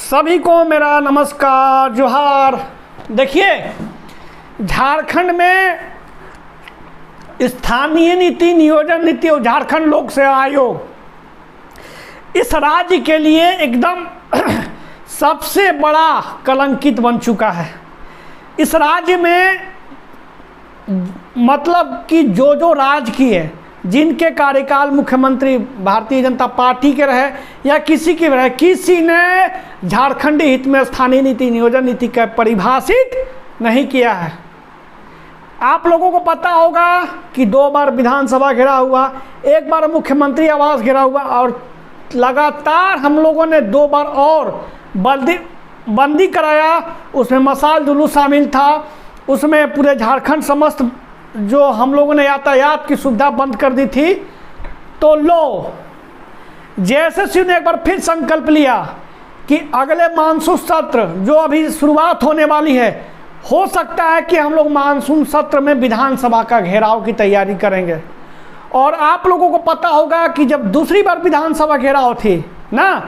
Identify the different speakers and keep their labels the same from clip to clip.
Speaker 1: सभी को मेरा नमस्कार जोहार। देखिए, झारखंड में स्थानीय नीति नियोजन नीति और झारखंड लोक सेवा आयोग इस राज्य के लिए एकदम सबसे बड़ा कलंकित बन चुका है। इस राज्य में मतलब कि जो राज किए, जिनके कार्यकाल मुख्यमंत्री भारतीय जनता पार्टी के रहे या किसी के रहे, किसी ने झारखंडी हित में स्थानीय नीति नियोजन नीति का परिभाषित नहीं किया है। आप लोगों को पता होगा कि 2 बार विधानसभा घेरा हुआ, 1 बार मुख्यमंत्री आवास घेरा हुआ और लगातार हम लोगों ने 2 बार और बंदी कराया। उसमें मसाल जुलूस शामिल था, उसमें पूरे झारखंड समस्त जो हम लोगों ने यातायात की सुविधा बंद कर दी थी। तो लो, जेएसएसयू ने एक बार फिर संकल्प लिया कि अगले मानसून सत्र जो अभी शुरुआत होने वाली है, हो सकता है कि हम लोग मानसून सत्र में विधानसभा का घेराव की तैयारी करेंगे। और आप लोगों को पता होगा कि जब दूसरी बार विधानसभा घेराव थी ना,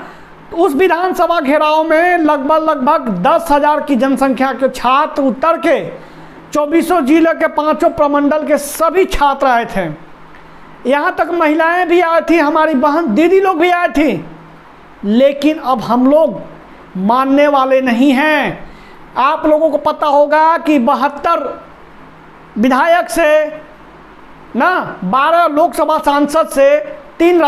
Speaker 1: तो उस विधानसभा घेराव में लगभग 10,000 की जनसंख्या के छात्र उतर के 24 जिले के 5 प्रमंडल के सभी छात्र आए थे। यहाँ तक महिलाएं भी आई थी, हमारी बहन दीदी लोग भी आए थी। लेकिन अब हम लोग मानने वाले नहीं हैं। आप लोगों को पता होगा कि 72 विधायक से ना 12 लोकसभा सांसद से 3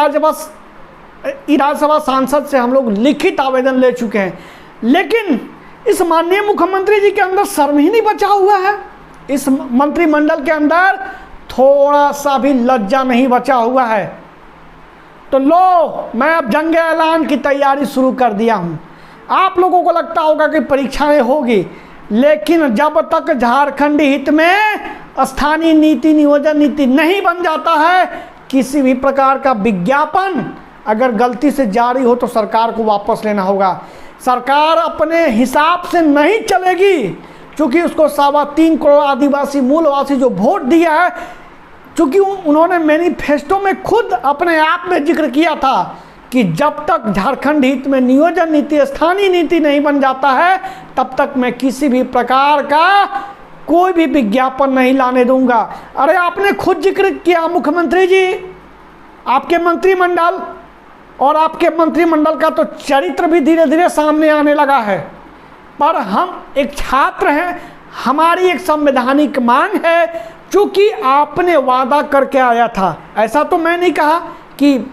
Speaker 1: राज्यसभा सांसद से हम लोग लिखित आवेदन ले चुके हैं। लेकिन इस माननीय मुख्यमंत्री जी के अंदर शर्म ही नहीं बचा हुआ है। इस मंत्रिमंडल के अंदर थोड़ा सा भी लज्जा नहीं बचा हुआ है। तो लो, मैं अब जंग ऐलान की तैयारी शुरू कर दिया हूँ। आप लोगों को लगता होगा कि परीक्षाएं होगी, लेकिन जब तक झारखंडी हित में स्थानीय नीति नियोजन नीति नहीं बन जाता है, किसी भी प्रकार का विज्ञापन अगर गलती से जारी हो तो सरकार को वापस लेना होगा। सरकार अपने हिसाब से नहीं चलेगी, क्योंकि उसको 3.25 करोड़ आदिवासी मूलवासी जो वोट दिया है, क्योंकि उन्होंने मैनिफेस्टो में खुद अपने आप में जिक्र किया था कि जब तक झारखंड हित में नियोजन नीति स्थानीय नीति नहीं बन जाता है, तब तक मैं किसी भी प्रकार का कोई भी विज्ञापन नहीं लाने दूंगा। अरे आपने खुद जिक्र किया मुख्यमंत्री जी, आपके मंत्रिमंडल और आपके मंत्रिमंडल का तो चरित्र भी धीरे धीरे सामने आने लगा है। पर हम एक छात्र हैं, हमारी एक संवैधानिक मांग है, चूँकि आपने वादा करके आया था। ऐसा तो मैं नहीं कहा कि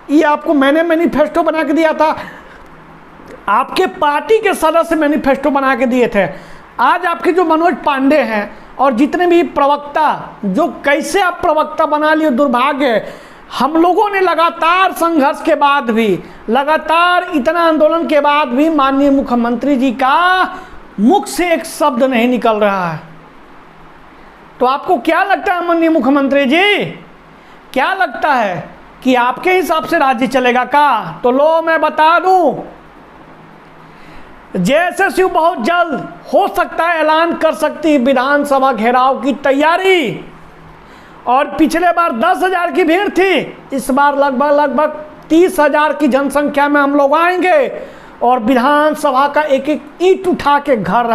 Speaker 1: ये आपको मैंने मैनिफेस्टो बना के दिया था, आपके पार्टी के सदस्य मैनिफेस्टो बना के दिए थे। आज आपके जो मनोज पांडे हैं और जितने भी प्रवक्ता, जो कैसे आप प्रवक्ता बना लिए, दुर्भाग्य। हम लोगों ने लगातार संघर्ष के बाद भी, लगातार इतना आंदोलन के बाद भी माननीय मुख्यमंत्री जी का मुख से एक शब्द नहीं निकल रहा है। तो आपको क्या लगता है माननीय मुख्यमंत्री जी, क्या लगता है कि आपके हिसाब से राज्य चलेगा का? तो लो, मैं बता दूं, जेएसएसयू बहुत जल्द हो सकता है ऐलान कर सकती है विधानसभा घेराव की तैयारी। और पिछले बार 10,000 की भीड़ थी, इस बार लगभग 30,000 की जनसंख्या में हम लोग आएंगे और विधानसभा का एक ईंट उठा के घर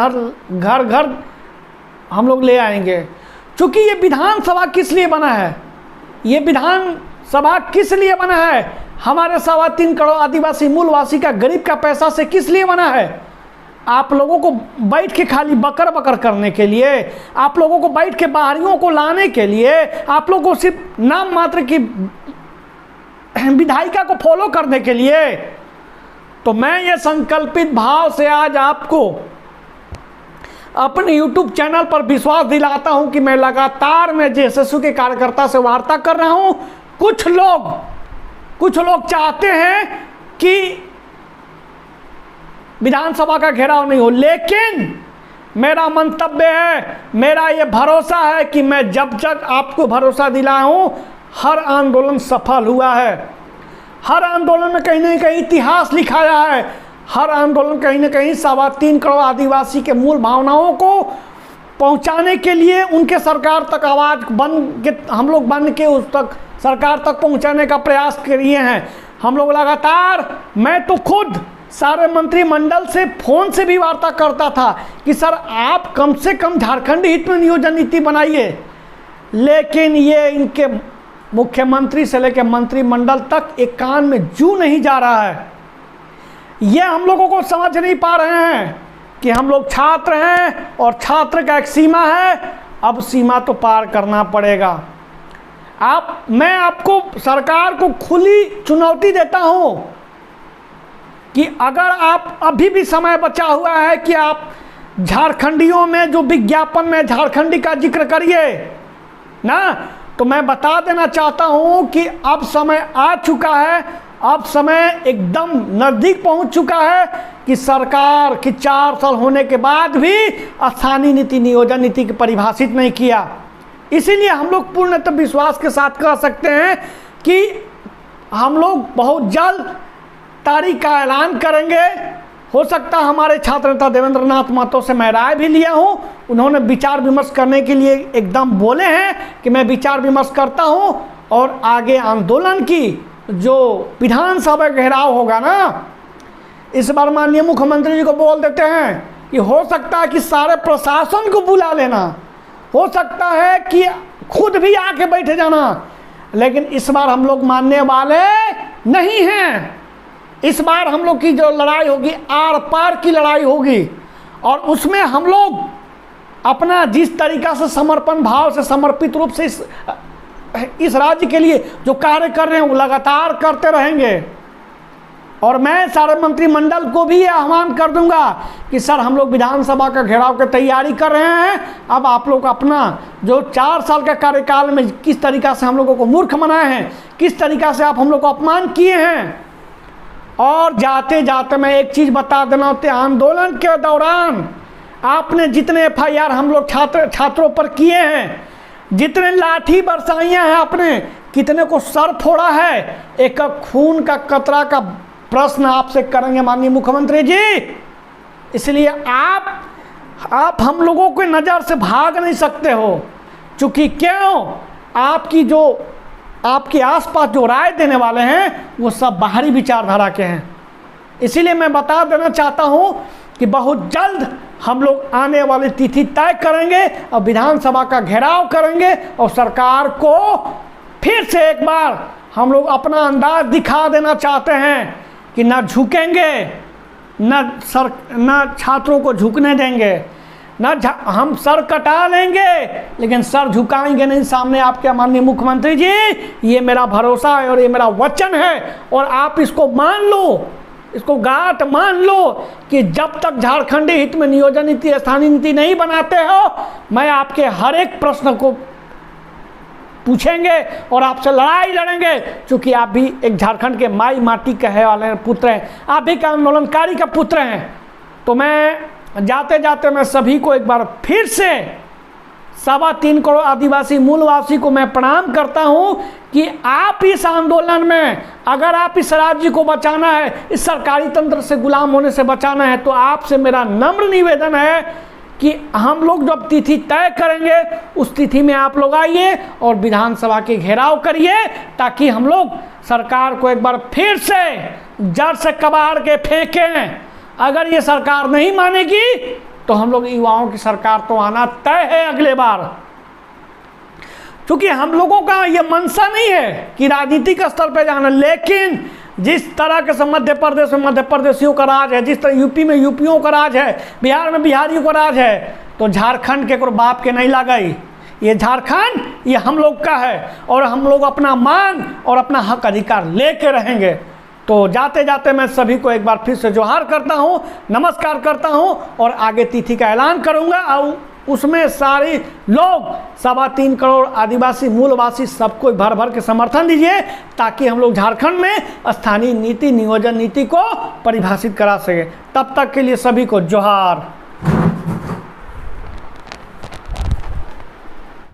Speaker 1: हम लोग ले आएंगे। क्योंकि ये विधानसभा किस लिए बना है, ये विधानसभा किस लिए बना है? हमारे 3.25 करोड़ आदिवासी मूलवासी का, गरीब का पैसा से किस लिए बना है? आप लोगों को बैठ के खाली बकर करने के लिए, आप लोगों को बैठ के बाहरियों को लाने के लिए, आप लोगों को सिर्फ नाम मात्र की विधायिका को फॉलो करने के लिए। तो मैं ये संकल्पित भाव से आज आपको अपने YouTube चैनल पर विश्वास दिलाता हूं कि मैं लगातार जेएसएसयू के कार्यकर्ता से वार्ता कर रहा हूं। कुछ लोग चाहते हैं कि विधानसभा का घेराव नहीं हो, लेकिन मेरा मंतव्य है, मेरा ये भरोसा है कि मैं जब तक आपको भरोसा दिलाया हूं, हर आंदोलन सफल हुआ है। हर आंदोलन में कहीं ना कहीं इतिहास लिखाया है। हर आंदोलन कहीं ना कहीं 3.25 करोड़ आदिवासी के मूल भावनाओं को पहुंचाने के लिए, उनके सरकार तक आवाज़ हम लोग बन के उस तक सरकार तक पहुंचाने का प्रयास किए हैं। हम लोग लगातार, मैं तो खुद सारे मंत्रिमंडल से फ़ोन से भी वार्ता करता था कि सर आप कम से कम झारखंडी हित में नियोजन नीति बनाइए, लेकिन ये इनके मुख्यमंत्री से लेकर मंत्रिमंडल तक एक कान में जू नहीं जा रहा है। ये हम लोगों को समझ नहीं पा रहे हैं कि हम लोग छात्र हैं और छात्र का एक सीमा है, अब सीमा तो पार करना पड़ेगा। मैं आपको सरकार को खुली चुनौती देता हूं कि अगर आप अभी भी समय बचा हुआ है कि आप झारखंडियों में जो विज्ञापन में झारखंडी का जिक्र करिए ना, तो मैं बता देना चाहता हूं कि अब समय आ चुका है, अब समय एकदम नज़दीक पहुंच चुका है कि सरकार की 4 साल होने के बाद भी स्थानीय नीति नियोजन नीति की परिभाषित नहीं किया। इसीलिए हम लोग पूर्णतः विश्वास के साथ कह सकते हैं कि हम लोग बहुत जल्द तारीख का ऐलान करेंगे। हो सकता है हमारे छात्र नेता देवेंद्र नाथ महतो से मैं राय भी लिया हूँ, उन्होंने विचार विमर्श करने के लिए एकदम बोले हैं कि मैं विचार विमर्श करता हूँ और आगे आंदोलन की जो विधानसभा घेराव होगा ना, इस बार माननीय मुख्यमंत्री जी को बोल देते हैं कि हो सकता है कि सारे प्रशासन को बुला लेना, हो सकता है कि खुद भी आके बैठे जाना, लेकिन इस बार हम लोग मानने वाले नहीं हैं। इस बार हम लोग की जो लड़ाई होगी आर पार की लड़ाई होगी और उसमें हम लोग अपना जिस तरीका से समर्पण भाव से समर्पित रूप से इस राज्य के लिए जो कार्य कर रहे हैं वो लगातार करते रहेंगे। और मैं सारे मंत्रिमंडल को भी ये आह्वान कर दूंगा कि सर हम लोग विधानसभा का घेराव की तैयारी कर रहे हैं, अब आप लोग अपना जो 4 साल के कार्यकाल में किस तरीका से हम लोगों को मूर्ख बनाए हैं, किस तरीका से आप हम लोग को अपमान किए हैं। और जाते जाते मैं एक चीज़ बता देना होते, आंदोलन के दौरान आपने जितने FIR हम लोग छात्रों पर किए हैं, जितने लाठी बरसाइयाँ हैं आपने, कितने को सर फोड़ा है, एक खून का कतरा का प्रश्न आपसे करेंगे माननीय मुख्यमंत्री जी। इसलिए आप हम लोगों के नज़र से भाग नहीं सकते हो, क्योंकि क्यों आपके आसपास जो राय देने वाले हैं वो सब बाहरी विचारधारा के हैं। इसीलिए मैं बता देना चाहता हूं कि बहुत जल्द हम लोग आने वाली तिथि तय करेंगे और विधानसभा का घेराव करेंगे और सरकार को फिर से एक बार हम लोग अपना अंदाज दिखा देना चाहते हैं कि न झुकेंगे, न छात्रों को झुकने देंगे, हम सर कटा लेंगे लेकिन सर झुकाएंगे नहीं सामने आपके माननीय मुख्यमंत्री जी। ये मेरा भरोसा है और ये मेरा वचन है और आप इसको मान लो, इसको गांठ मान लो कि जब तक झारखंडी हित में नियोजन नीति स्थानीय नीति नहीं बनाते हो, मैं आपके हर एक प्रश्न को पूछेंगे और आपसे लड़ाई लड़ेंगे, क्योंकि आप भी एक झारखंड के माई माटी कहे वाले पुत्र हैं, आप भी का आंदोलनकारी का पुत्र हैं। तो मैं जाते जाते मैं सभी को एक बार फिर से 3.25 करोड़ आदिवासी मूलवासी को मैं प्रणाम करता हूं कि आप इस आंदोलन में, अगर आप इस राज्य को बचाना है, इस सरकारी तंत्र से गुलाम होने से बचाना है, तो आपसे मेरा नम्र निवेदन है कि हम लोग जब तिथि तय करेंगे उस तिथि में आप लोग आइए और विधानसभा के घेराव करिए, ताकि हम लोग सरकार को एक बार फिर से जड़ से कबाड़ के फेंकें। अगर ये सरकार नहीं मानेगी तो हम लोग युवाओं की सरकार तो आना तय है अगले बार, क्योंकि हम लोगों का ये मंशा नहीं है कि राजनीतिक स्तर पर जाना, लेकिन जिस तरह के मध्य प्रदेश में मध्य प्रदेशियों का राज है, जिस तरह यूपी में यूपियों का राज है, बिहार में बिहारियों का राज है, तो झारखंड के कोई बाप के नहीं लगाई। ये झारखंड ये हम लोग का है और हम लोग अपना मान और अपना हक अधिकार लेके रहेंगे। तो जाते जाते मैं सभी को एक बार फिर से जोहार करता हूँ, नमस्कार करता हूँ और आगे तिथि का ऐलान करूँगा और उसमें सारे लोग 3.25 करोड़ आदिवासी मूलवासी सबको भर भर के समर्थन दीजिए, ताकि हम लोग झारखंड में स्थानीय नीति नियोजन नीति को परिभाषित करा सके। तब तक के लिए सभी को जोहार।